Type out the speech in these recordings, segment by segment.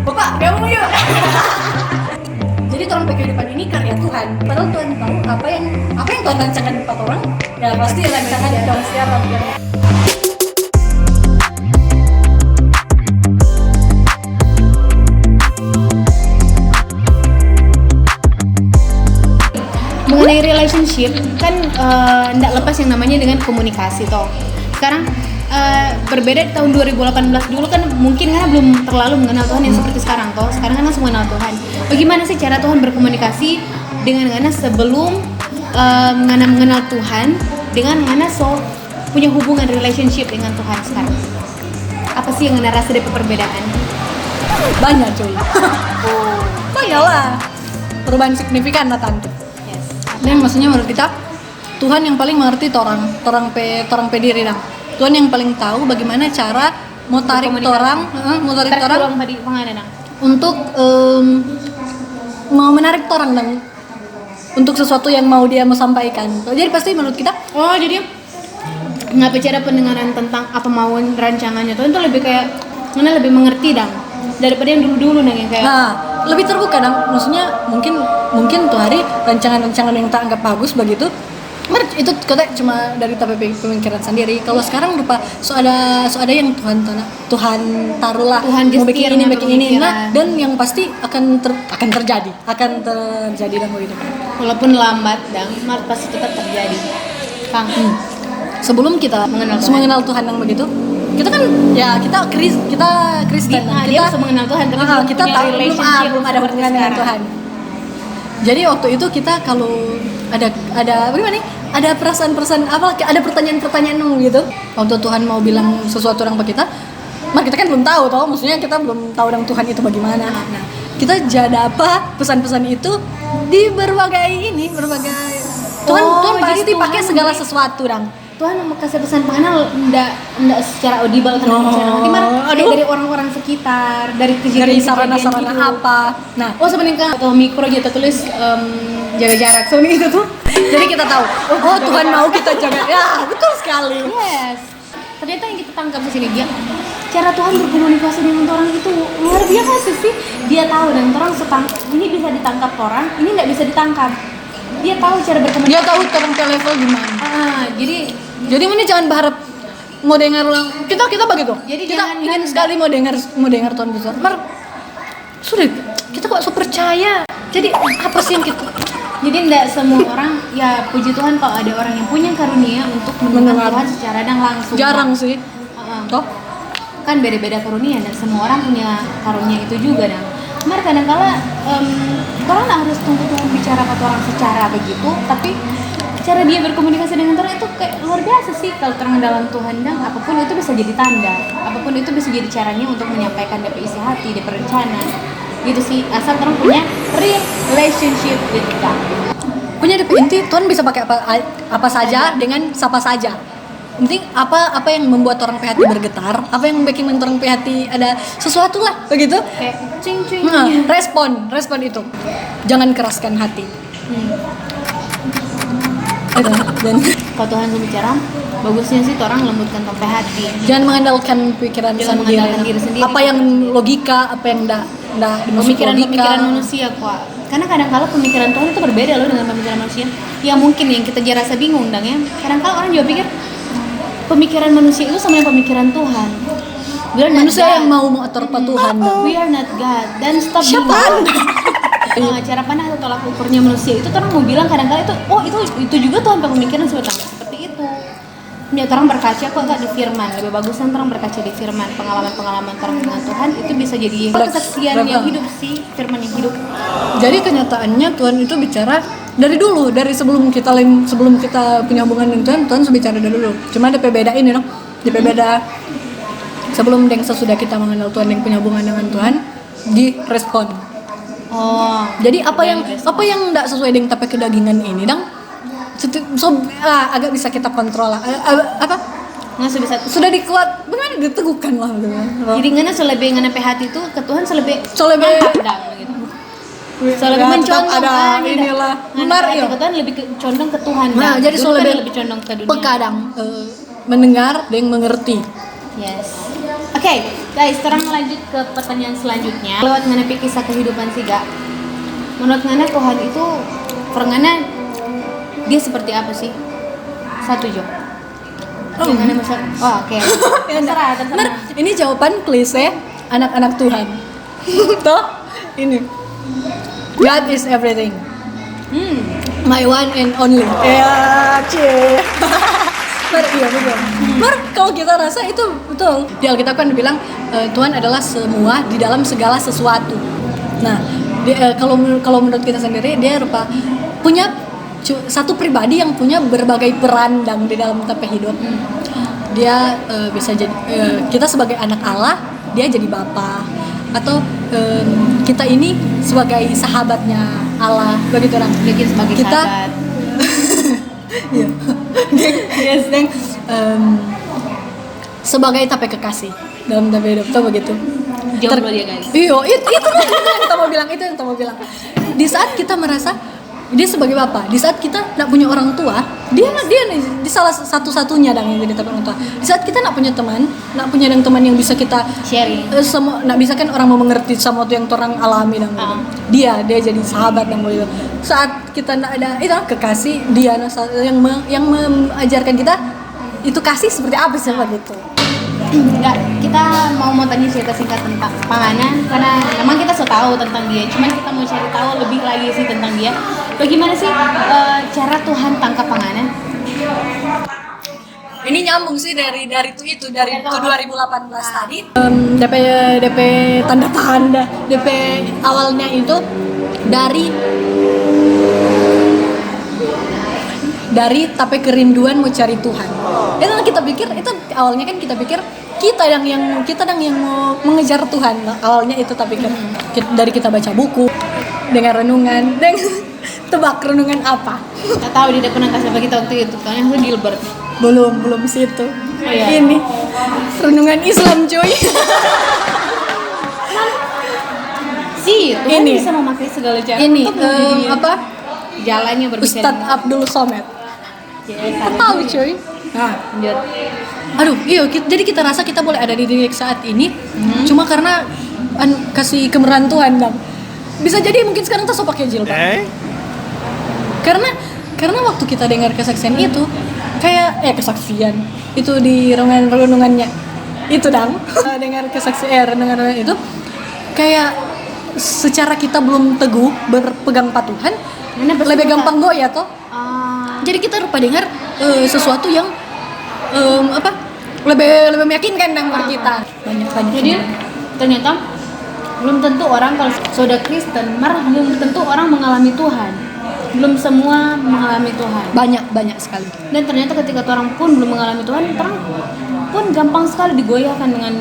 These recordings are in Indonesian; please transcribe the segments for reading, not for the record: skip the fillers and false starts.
Bapak, kamu yuk. Jadi orang kehidupan ini karya Tuhan. Padahal Tuhan tahu apa yang Tuhan rancangan empat orang. Ya pasti rancangan dong siapa biar. Mengenai relationship kan tidak lepas yang namanya dengan komunikasi toh. Sekarang berbeda di tahun 2018 dulu kan mungkin karena belum terlalu mengenal Tuhan yang seperti sekarang toh. Sekarang kan langsung mengenal Tuhan. Bagaimana sih cara Tuhan berkomunikasi dengan Ngana sebelum Ngana mengenal Tuhan dengan Ngana punya hubungan relationship dengan Tuhan sekarang? Apa sih yang Ngana rasa dari perbedaan? Banyak cuy. Banyak lah. Perubahan signifikan lah tante. Yes. Dan maksudnya menurut kita Tuhan yang paling mengerti torang pe diri dah. Tuhan yang paling tahu bagaimana cara mau tarik torang tadi pengadaan. Untuk mau menarik torang dan untuk sesuatu yang mau dia mau sampaikan. Jadi pasti menurut kita Jadi nggak bicara pendengaran tentang apa mau rancangannya Tuhan itu lebih kayak mana lebih mengerti dong daripada yang dulu yang kayak lebih terbuka dong. Maksudnya mungkin tuh hari rancangan yang tak anggap bagus begitu itu kata cuma dari pemikiran sendiri. Kalau sekarang rupa ada yang Tuhan taruhlah Tuhan mau bikin ini nah, dan yang pasti akan terjadi dalam hidup. Walaupun lambat dan pasti tetap terjadi. Kang. Sebelum kita mengenal Tuhan yang begitu, kita kan ya kita Kristen. Kita bisa mengenal Tuhan tapi kita belum ada hubungan dengan Tuhan. Jadi waktu itu kita kalau ada bagaimana nih? Ada perasaan-perasaan ada pertanyaan-pertanyaan gitu. Waktu Tuhan mau bilang sesuatu orang ke kita, kita kan belum tahu toh, maksudnya kita belum tahu orang Tuhan itu bagaimana. Nah, kita jadi apa pesan-pesan itu di berbagai Tuhan pasti pakai segala sesuatu dong. Tuhan mau kasih pesan pengenal enggak secara audible kan dari orang-orang sekitar, dari sarana-sarana apa. Nah, sebenarnya atau mikro aja tulis jaga jarak. Soalnya itu tuh. Jadi kita tahu, Tuhan mau kita jaga. Ya, betul sekali. Yes. Ternyata yang kita tangkap di sini dia cara Tuhan berkomunikasi dengan orang itu luar biasa sih. Dia tahu dan orang ini bisa ditangkap orang, ini enggak bisa ditangkap. Dia tahu cara berkomunikasi. Dia tahu orang ke level gimana. Jadi ini jangan berharap mau dengar kita begitu. Jadi kita ingin sekali mau dengar Tuhan besar. Sudah kita kok so percaya. Jadi apa sih yang kita? Jadi tidak semua orang ya puji Tuhan kalau ada orang yang punya karunia untuk mendengar Tuhan secara langsung. Jarang sih. Toh kan beda-beda karunia dan semua orang punya karunia itu juga dan kadang-kala orang nggak harus tunggu Tuhan bicara ke orang secara begitu, tapi cara dia berkomunikasi dengan orang itu kayak luar biasa sih. Kalau terang dalam Tuhan dan apapun itu bisa jadi tanda, apapun itu bisa jadi caranya untuk menyampaikan DP isi hati, DP rencana gitu sih, asal orang punya relationship with God. Punya DP inti Tuhan bisa pakai apa saja dengan siapa saja. Penting apa yang membuat orang hati bergetar, apa yang bikin orang hati ada sesuatu lah begitu. Kayak cing. Respon itu. Jangan keraskan hati. Dan kalau Tuhan berbicara, bagusnya sih orang lembutkan sampai hati. Jangan mengandalkan pikiran diri sendiri. Apa yang logika, apa yang enggak pemikiran manusia kok. Karena kadang-kala pemikiran Tuhan itu berbeda loh dengan pemikiran manusia. Ya mungkin yang kita rasa bingung dang ya. Kadang-kala orang juga pikir pemikiran manusia itu sama dengan pemikiran Tuhan. Manusia yang mau mengatur Tuhan. We are not God. Dan stop bingung. Cara pandang atau tolak ukurnya manusia itu orang mau bilang kadang-kala itu juga Tuhan pemikiran seperti itu. Ya orang berkaca kok di firman, lebih bagus kan orang berkaca di firman, pengalaman orang dengan Tuhan itu bisa jadi kesaksian yang hidup sih, firman yang hidup. Jadi kenyataannya Tuhan itu bicara dari dulu, dari sebelum kita punya hubungan dengan Tuhan sudah bicara dari dulu. Cuma ada beda ini loh, beda sebelum dan sesudah kita mengenal Tuhan yang punya hubungan dengan Tuhan direspon. Jadi apa yang enggak sesuai dengan tapi kedagingan ini dong agak bisa kita kontrol lah. Sudah dikuat bagaimana diteguhkan lah gitu. Jadi ngana selebih ngana hati itu ke Tuhan selebih gitu. Selebih mencondong ada inilah benar ya. Tuhan lebih condong ke Tuhan. Nah, jadi lebih condong ke dunia. Pekadang mendengar dan mengerti. Yes. Okay. Guys, sekarang lanjut ke pertanyaan selanjutnya. Lewat menepi kisah kehidupan sih gak? Menurut Ngana Tuhan itu Ngana dia seperti apa sih? Satu Jo. Yang Ngana masalah. Oh, oke. Terserah. Bener, ini jawaban klise anak-anak Tuhan. Toh, ini. God is everything. My one and only. Ya, cie. Iya betul. Kalau kita rasa itu betul. Di Alkitab kan bilang Tuhan adalah semua di dalam segala sesuatu. Nah, kalau menurut kita sendiri dia punya satu pribadi yang punya berbagai peran di dalam kita hidup. Dia bisa jadi kita sebagai anak Allah, dia jadi bapa, atau kita ini sebagai sahabatnya Allah, begitu orang. Dia sebagai kita sahabat. Iya. Yes, dan sebagai tapi kekasih dalam tapi hidup tuh begitu. Jomblo dia guys. Iya, itu yang kita mau bilang. Di saat kita merasa dia sebagai bapak, di saat kita nak punya orang tua, dia di salah satu-satunya yang jadi orang tua. Di saat kita nak punya teman yang bisa kita sharing, nak bisa kan orang mau mengerti sama tuh yang orang alami dia jadi sahabat yang boleh. Saat kita nak ada itu kekasih, dia yang mengajarkan kita itu kasih seperti apa sih gitu. Enggak, kita mau tanya cerita singkat tentang Pangana karena memang kita sudah tahu tentang dia, cuman kita mau cari tahu lebih lagi sih tentang dia. Bagaimana sih cara Tuhan tangkap Pangana? Ini nyambung sih dari itu 2018 tadi. DP tanda-tanda DP awalnya itu dari tapi kerinduan mau cari Tuhan. Itu kita pikir itu awalnya kan kita pikir kita yang mau mengejar Tuhan. Awalnya itu tapi dari kita baca buku, dengan renungan, dan tebak renungan apa? Nggak tahu dia pernah kasih apa kita waktu itu, soalnya aku Gilbert. Belum situ. Oh, iya. Ini renungan Islam cuy. Sih, Tuhan ini bisa memakai segala cara. Ini untuk menjadi apa? Jalannya berbicara. Ustadz Abdul Somad. Yes, Tahu cuy. Nah, lanjut. aduh, iya. Jadi kita rasa kita boleh ada di diri saat ini, cuma karena kasih kemurahan Tuhan dong. Bisa jadi mungkin sekarang kita pakai jilbab. Karena waktu kita dengar kesaksian itu, kayak kesaksian itu di renungannya itu dengar kesaksian renungan itu kayak secara kita belum teguh berpegang patuhan, lebih gampang goyah toh. Jadi kita lupa dengar sesuatu yang lebih meyakinkan dengan kita. Banyak. Jadi ternyata belum tentu orang kalau sudah Kristen, belum tentu orang mengalami Tuhan. Belum semua mengalami Tuhan. Banyak sekali. Dan ternyata ketika orang pun belum mengalami Tuhan, orang pun gampang sekali digoyahkan dengan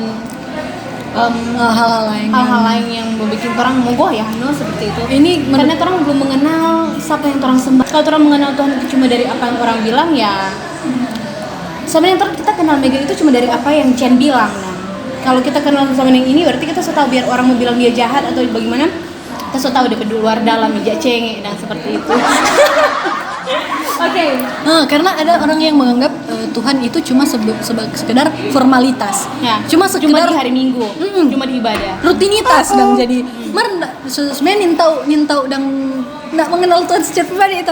hal-hal lain yang membuat orang mau goyah, seperti itu. Karena orang belum mengenal siapa yang orang sembah. Kalau orang mengenal Tuhan itu cuma dari apa yang orang bilang, ya sebenarnya kita kenal Mega itu cuma dari apa yang Chen bilang. Kalau kita kenal sama yang ini, berarti kita sudah tahu biar orang mau bilang dia jahat atau bagaimana, kita sudah tahu dia luar dalam, dia cengek dan seperti itu. Oke. Karena ada orang yang menganggap Tuhan itu cuma sekedar formalitas. Ya, cuma di hari Minggu, cuma di ibadah. Rutinitas dan jadi sebenarnya nintau dan nak mengenal Tuhan secara pribadi itu.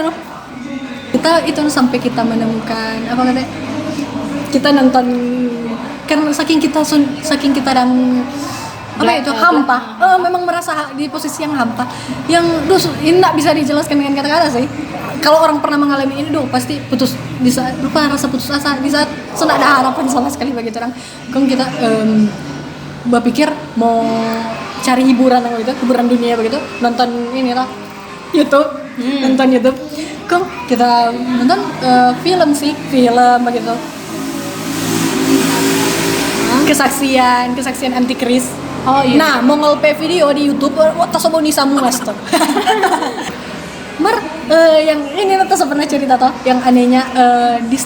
Kita itu sampai kita menemukan apa katanya? Kita nonton karena saking kita dan hampa. Memang merasa di posisi yang hampa. Yang ini enggak bisa dijelaskan dengan kata-kata sih. Kalau orang pernah mengalami ini pasti putus di saat rasa putus asa, di saat sudah ada harapan sama sekali bagi orang. Kan kita berpikir mau cari hiburan dunia begitu, nonton ini lah YouTube, nonton YouTube. Kan kita nonton film begitu. Kesaksian antikris. Oh iya. Nah, mau nge-play video di YouTube, tasobo ni samuas tuh. Yang ini Natasha pernah cerita toh, yang anehnya di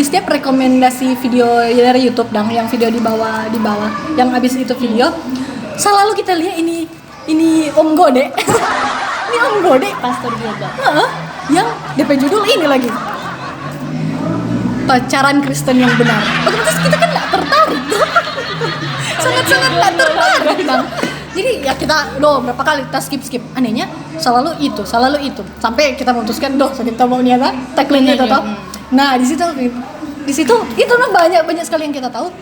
setiap rekomendasi video dari YouTube yang video di bawah, yang habis itu video, selalu kita lihat ini Om Gode. Ini Om Gode, Pastor Gilbert. Yang DP judul ini lagi. Pacaran Kristen yang benar. Otomatis kita kan nggak tertarik. sangat tak tertarik bang. Jadi ya kita berapa kali kita skip anehnya selalu itu sampai kita memutuskan kita mau niata tagline itu toh. Nah di situ itu banyak sekali yang kita tahu.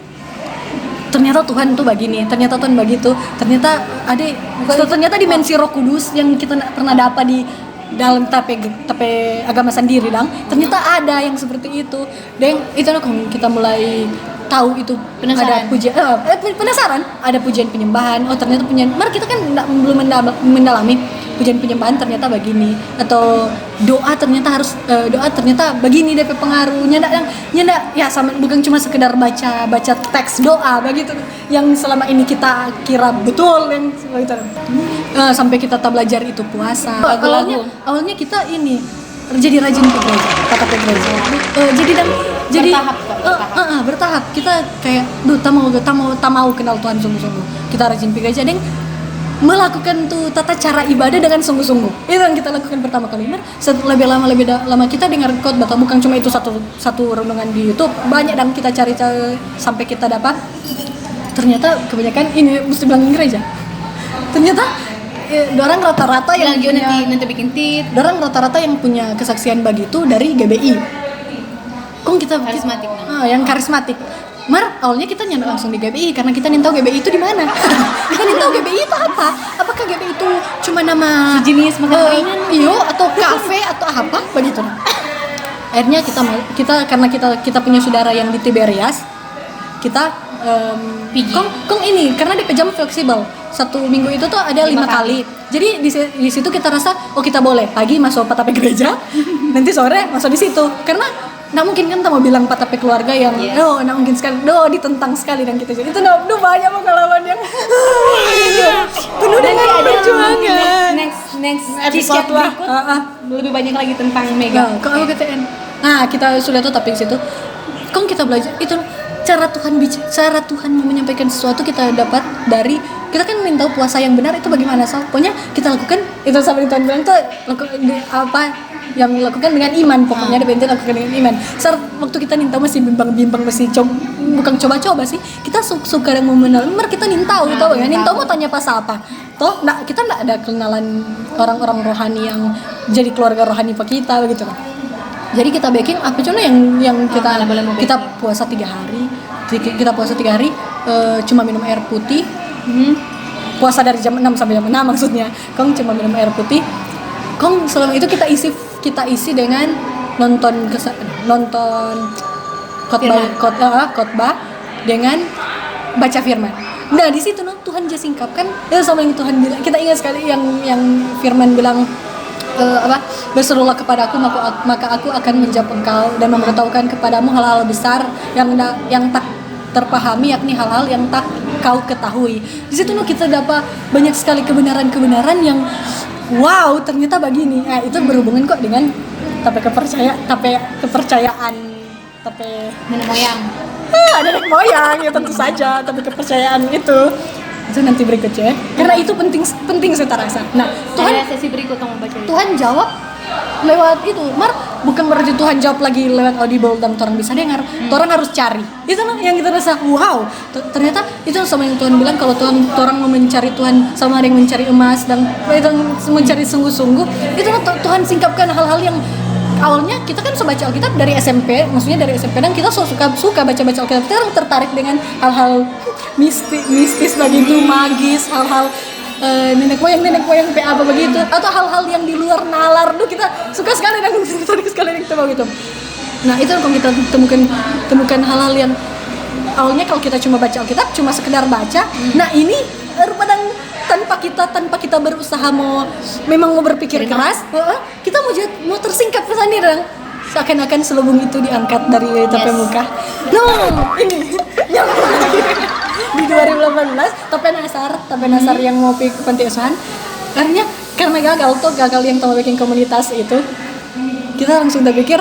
Ternyata Tuhan tuh begini, ternyata Tuhan begitu, ternyata dimensi Roh Kudus yang kita pernah dapat di dalam tape agama sendiri dong. Ternyata ada yang seperti itu. Dan itu kita mulai tahu itu penasaran. Ada pujian penasaran, ada pujian penyembahan. Oh ternyata mari kita kan belum mendalami pujian penyembahan ternyata begini, atau doa ternyata begini DP pengaruhnya ndak ya sama, bukan cuma sekedar baca teks doa begitu yang selama ini kita kira betul yang seperti itu. Sampai kita belajar itu puasa. Awalnya kita ini jadi rajin ke gereja, kata ke gereja. Jadi bertahap. Kita kayak tak mau kenal Tuhan sungguh-sungguh. Kita rajin ke gereja dan melakukan tuh tata cara ibadah dengan sungguh-sungguh. Itu yang kita lakukan pertama kali. Lebih lama kita dengar khotbah, bukan cuma itu satu renungan di YouTube, banyak dan kita cari sampai kita dapat. Ternyata kebanyakan ini mesti bilang gereja. Ternyata orang rata-rata yang nanti bikin tit. Orang rata-rata yang punya kesaksian begitu dari GBI. Kita karismatik. Yang karismatik. Awalnya kita nyana langsung di GBI karena kita ingin tahu GBI itu di mana. Kita ingin tahu GBI itu apa? Apakah GBI itu cuma nama sejenis makan ringan? Iyo atau kafe atau apa begitu. Akhirnya kita karena kita punya saudara yang di Tiberias, kita ini karena di jam fleksibel. 1 minggu itu tuh ada 5 kali. Jadi di situ kita rasa kita boleh pagi masuk patape gereja, nanti sore masuk di situ. Karena nggak mungkin kan kita mau bilang patape keluarga yang nggak mungkin sekali, ditentang sekali dan kita jadi itu banyak pengalaman yang penuh dengan perjuangan. Next episode lah lebih banyak lagi tentang Mega. Kalau KTN. Nah kita sudah tuh tapi di situ, kita belajar itu cara Tuhan menyampaikan sesuatu kita dapat dari kita kan minta puasa yang benar itu bagaimana pokoknya kita lakukan itu sampai Tuhan bilang tuh yang lakukan dengan iman pokoknya ada bentuk lakukan dengan iman. Saat waktu kita minta masih bimbang masih bukan coba-coba sih kita suka yang mengenal kita nintau tahu ya nintau mau tanya pas apa toh kita nggak ada kenalan orang-orang rohani yang jadi keluarga rohani pak kita begitu kan. Jadi kita baking apa cuma yang kita puasa 3 hari. Kita puasa 3 hari cuma minum air putih. Puasa dari jam 6 sampai jam 6 maksudnya. Cuma minum air putih. Selama itu kita isi dengan nonton khotbah dengan baca firman. Nah di situ Tuhan just singkapkan sama yang Tuhan bilang. Kita ingat sekali yang firman bilang berserulah kepadaku maka aku akan menjawab engkau dan memberitahukan kepadamu hal-hal besar yang tak terpahami, yakni hal-hal yang tak kau ketahui. Di situ kita dapat banyak sekali kebenaran yang wow ternyata begini. Nah, itu berhubungan kok dengan kepercayaan nenek moyang. Nenek moyang ya tentu saja, tapi kepercayaan itu nanti berikutnya karena itu penting saya rasa. Nah Tuhan sesi berikut kamu baca Tuhan jawab lewat itu bukan berarti Tuhan jawab lagi lewat audible dan orang bisa dengar. Orang harus cari itu yang kita rasa wow ternyata itu sama yang Tuhan bilang kalau orang mau mencari Tuhan sama ada yang mencari emas dan itu mencari sungguh-sungguh itu Tuhan singkapkan hal-hal yang awalnya kita kan suka baca Alkitab dari SMP dan kita suka baca Alkitab. Kita orang tertarik dengan hal-hal mistis begitu, magis, hal-hal nenek moyang apa begitu, atau hal-hal yang di luar nalar. Kita suka sekali dan tertarik sekali dengan itu begitu. Nah itu kalau kita temukan hal-hal yang awalnya kalau kita cuma baca Alkitab cuma sekedar baca. Nah ini tanpa kita berusaha mau berpikir keras, kita mau tersingkap pesan diri seakan-akan selubung itu diangkat dari tape muka. Ini yang di 2018 tape nasar yang mau ke panti asuhan karena gagal yang mau bikin komunitas itu kita langsung berpikir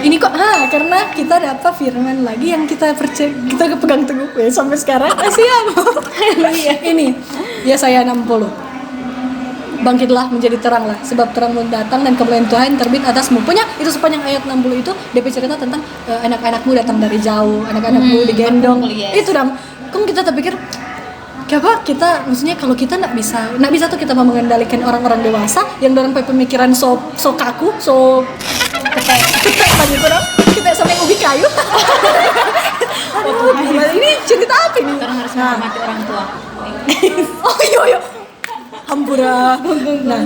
ini kok karena kita dapat firman lagi yang kita pegang teguh sampai sekarang siap. Ini Yesaya 60 bangkitlah menjadi terang lah, sebab terang datang dan kemuliaan Tuhan terbit atasmu. Punya itu sepanjang ayat 60 itu DP cerita tentang anak-anakmu datang dari jauh, anak-anakmu digendong. Yes. Itu dong. Kok kita terpikir kenapa kita, maksudnya kalau kita nggak bisa tuh kita mau mengendalikan orang-orang dewasa yang dalam pemikiran so kaku, so ketek gitu dong. Kita sampai ubi kayu. Aduh, gila, ini cerita apa ini? Orang harus menghormati orang tua. Oh iya. Hampura. Nah,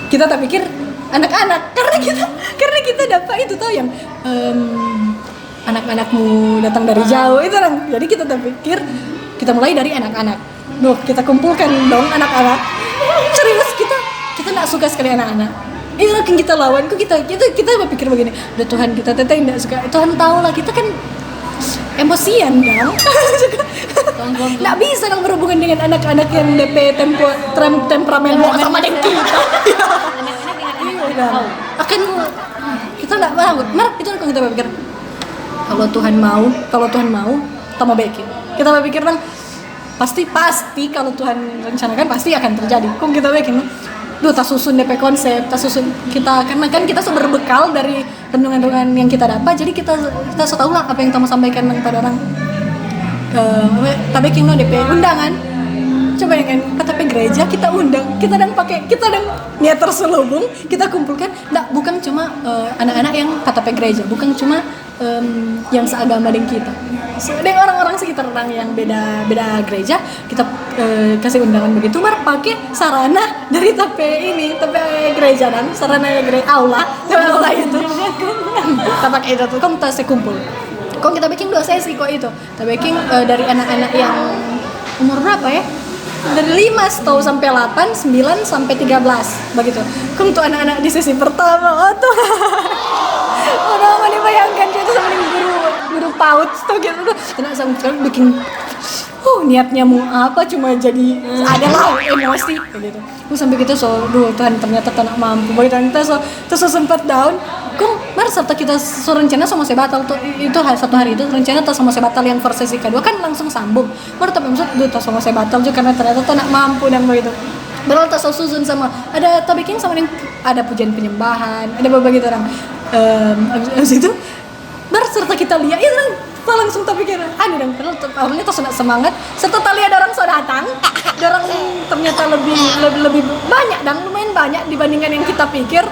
kita tak pikir anak-anak karena kita dapat itu tuh yang anak-anakmu datang dari jauh itu kan. Jadi kita tak pikir kita mulai dari anak-anak. Duh, kita kumpulkan dong anak-anak. Serius kita nggak suka sekali anak-anak. Itu yang kita lawan. Kok kita berpikir begini. Udah Tuhan kita teteh nggak suka. Tuhan tahu lah kita kan emosian dong. Nggak bisa dong berhubungan dengan anak-anak yang DP temperamen mau sama dengan kita. Akan kita nggak mau. Itu kan kita berpikir kalau Tuhan mau kita mau bikin. Kita berpikir dong pasti kalau Tuhan rencanakan pasti akan terjadi. Kok kita bikin? Duh, tak susun DP konsep, tak susun kita, karena kan kita berbekal dari renungan-renungan yang kita dapat, jadi kita tahu lah apa yang kita mau sampaikan kepada orang. Tapi kino DP undangan, coba yang KTP gereja kita undang, kita dan niat terselubung, kita kumpulkan, bukan cuma anak-anak yang KTP gereja, bukan cuma yang seagama dengan kita, dengan orang-orang sekitar orang yang beda gereja, kita kasih undangan begitu, pakai sarana dari TP gereja dan sarana gereja aula itu, kita pakai itu tuh, kita kumpul. Kok kita bikin 2 sesi kok itu. Kita bikin dari anak-anak yang umur berapa ya? Dari 5 sampai 8, 9 sampai 13 begitu. Kok untuk anak-anak di sesi pertama, oh tuh. Udah mau dibayangkan itu sama guru PAUD tuh gitu. Anak sama bikin niatnya mau apa, cuma jadi adalah emosi gitu. Terus sampai kita Tuhan ternyata tak mampu. Begitu kita sempat down. Kung serta kita rencana sama saya batal tuh itu satu hari itu rencana tas sama saya batal yang first sesi kedua kan langsung sambung. Tapi maksud tas sama saya batal juga karena ternyata tak mampu dan begitu. Baru tas susun sama ada tabiking sama yang ada pujian penyembahan, ada beberapa orang. Abis itu serta kita lihat itu langsung terpikir dan awalnya tuh semangat serta lihat orang datang orang ternyata lebih banyak dan lumayan banyak dibandingkan yang kita pikir.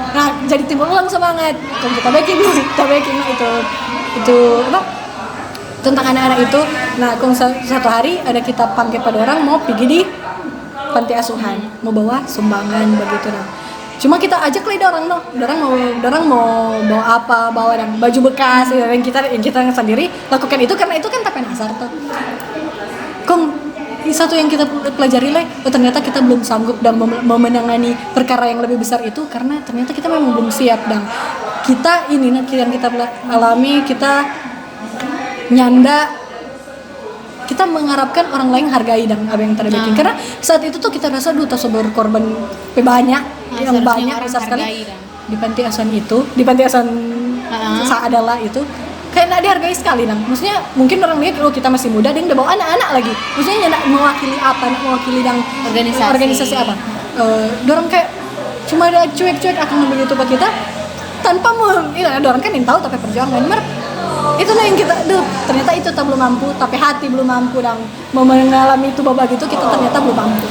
Nah, jadi timbul ulang semangat. Kalau kita baking itu apa? Tentang anak-anak itu. Nah, satu hari ada kita panggil pada orang mau pergi di panti asuhan, mau bawa sumbangan begitu nah. Cuma kita ajak lah orang mau bawa apa, bawa dan baju bekas yang kita sendiri lakukan itu karena itu kan tapi nasar tuh. Satu yang kita pelajari ternyata kita belum sanggup dan memenangani perkara yang lebih besar itu karena ternyata kita memang belum siap dan kita ini yang kita alami kita nyanda kita mengharapkan orang lain hargai dan apa yang terjadi karena saat itu tuh kita rasa berkorban banyak yang banyak besar sekali di panti asuhan adalah itu kayak nggak dihargai sekali maksudnya mungkin orang lihat kita masih muda dia udah bawa anak-anak lagi maksudnya nggak mewakili dan organisasi apa dorong kayak cuma ada cuek-cuek akan begitu pak kita tanpa orang kan yang tahu tapi perjuangan itu yang kita ternyata itu kita belum mampu tapi hati belum mampu dan mau mengalami itu babak gitu kita ternyata belum mampu.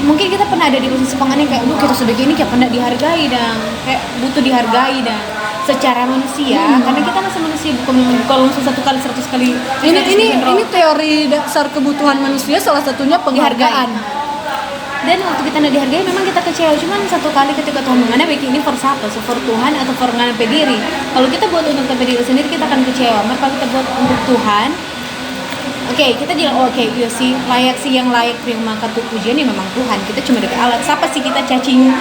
Mungkin kita pernah ada di posisi pengen kayak kita sudah gini kayak pernah dihargai dan kayak butuh dihargai dan secara manusia karena kita masih manusia bukan kalau satu kali 100 kali ini teori dasar kebutuhan manusia salah satunya penghargaan dan waktu kita tidak dihargai memang kita kecewa cuman satu kali ketika Tuhan mengenai baik ini for siapa for Tuhan atau for mengenai diri kalau kita buat untuk diri sendiri kita akan kecewa maka kita buat untuk Tuhan. Kita bilang iya sih layak sih yang layak terima kata pujian ya memang Tuhan kita cuma dari alat siapa sih kita cacing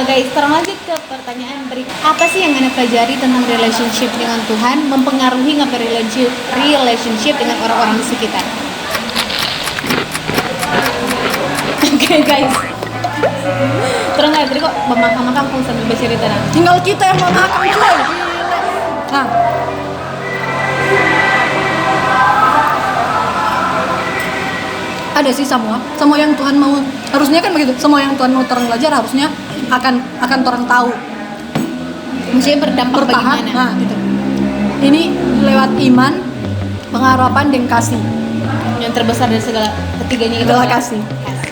guys, sekarang lanjut ke pertanyaan berikut. Apa sih yang Anda pelajari tentang relationship dengan Tuhan mempengaruhi nggak relationship dengan orang-orang di sekitar? Guys, terus nggak tadi kok makan pun sambil bercerita nah. Tinggal kita yang mau makan cuy. Nah, Ada sih semua yang Tuhan mau, harusnya kan begitu, semua yang Tuhan mau orang belajar harusnya akan orang tahu, Maksudnya berdampak bertahan. bagaimana? Nah gitu, ini lewat iman, pengharapan, dan kasih. Yang terbesar dari segala ketiganya itu Adalah kasih.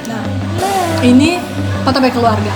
Nah, ini foto keluarga.